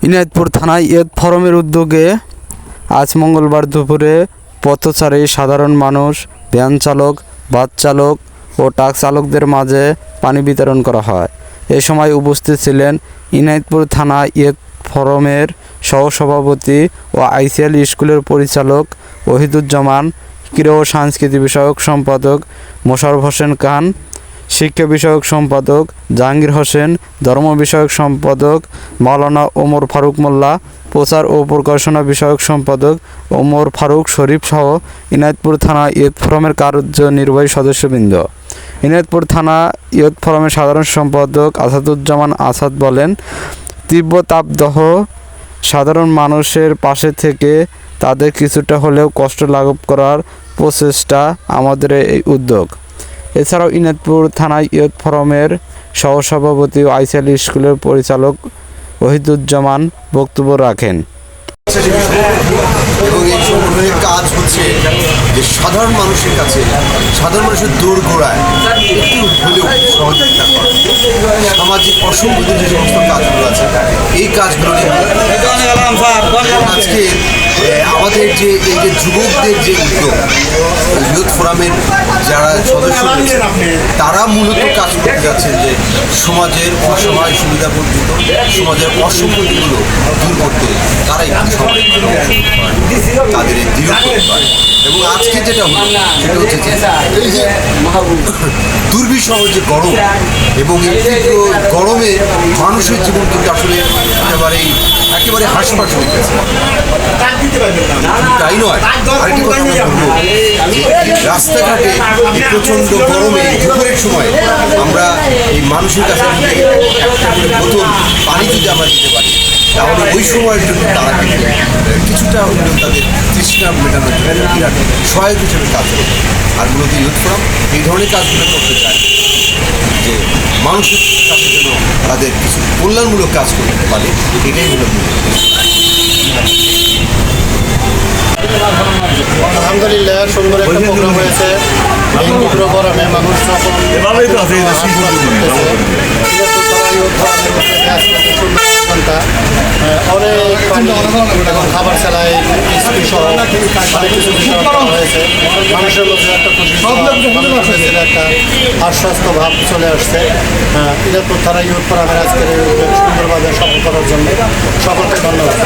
ইনায়তপুর থানায় ইয়ুথ ফোরামের উদ্যোগে আজ মঙ্গলবার দুপুরে পথচারী সাধারণ মানুষ, ভ্যান চালক, বাস চালক ও ট্রাক চালকদের মাঝে পানি বিতরণ করা হয়। এ সময় উপস্থিত ছিলেন ইনায়তপুর থানা ইয়ুথ ফোরামের সহসভাপতি ও আইসিএল স্কুলের পরিচালক ওহিদুজ্জামান, ক্রীড়া ও সংস্কৃতি বিষয়ক সম্পাদক মোশাররফ হোসেন খান, শিক্ষা বিষয়ক সম্পাদক জাহাঙ্গীর হোসেন, ধর্ম বিষয়ক সম্পাদক মাওলানা ওমর ফারুক মোল্লা, প্রচার ও প্রকাশনা বিষয়ক সম্পাদক ওমর ফারুক শরীফ সহ ইনায়তপুর থানা ইয়ুথ ফোরামের কার্যনির্বাহী সদস্যবৃন্দ। ইনায়তপুর থানা ইয়ুথ ফোরামের সাধারণ সম্পাদক আসাদুজ্জামান আসাদ বলেন, তীব্র তাপদাহ সাধারণ মানুষের পাশে থেকে তাদের কিছুটা হলেও কষ্ট লাঘব করার প্রচেষ্টা আমাদের এই উদ্যোগ। এছাড়াও ইনায়তপুর থানা ইয়ুথ ফোরামের সহসভাপতি ও আইসিএল স্কুলের পরিচালক ওহিদুজ্জামান বক্তব্য রাখেন। এবং এই সংগঠনের কাজ হচ্ছে যে সাধারণ মানুষের কাছে, সাধারণ মানুষের দোরগোড়ায় একটু হলেও সহযোগিতা করা, সামাজিক অসংগঠিত যে সমস্ত কাজগুলো আছে এই কাজগুলো নিয়ে আজকে আমাদের যে এই যে যুবকদের যে উদ্যোগ, ইয়ুথ ফোরামের যারা সদস্য রয়েছে তারা মূলত কাজ করতে যাচ্ছেন যে সমাজের অসহায় সুবিধা বঞ্চিত সমাজের অসংগতিগুলো দূর করতে তারাই তাদের দৃঢ় করতে পারে। এবং আজকে যেটা হলো সেটা হচ্ছে যে এই যে দুর্বিষহ যে গরম এবং এই তীব্র গরমে মানুষের জীবন কিন্তু আসলে একেবারে হাসপাতাল হয়ে গেছে। তাই নয়, আরেকটি কথা আমি বলবো, রাস্তাঘাটে এই প্রচণ্ড গরমে দুপুরের সময় আমরা এই মানুষের কাছে একটা করে বোতল পানি যদি আমরা দিতে পারি তাহলে ওই সময়ের জন্য তারা কিন্তু কিছুটা হলেও তাদের তৃষ্ণা মেটানোর জন্য বিরাট সহায়ক হিসেবে কাজ করবে। আর মূলত ইয়ুথ ফোরাম এই ধরনের কাজগুলো করতে চায় যে মানুষের কাছে যেন তাদের কিছু কল্যাণমূলক কাজ করতে পারে, এটাই হলো। আলহামদুলিল্লাহ, সুন্দর একটা প্রোগ্রাম হয়েছে। এই তীব্র গরমে মানুষ অনেক পানি এবং খাবার চালায় সহ অনেক কিছু হয়েছে। মানুষের মধ্যে একটা খুশি একটা আশ্বস্ত ভাব চলে আসছে। ইনায়তপুর থানা ইয়ুথ ফোরামের আজকের সুন্দরভাবে সফল করার জন্য সকলকে ধন্যবাদ।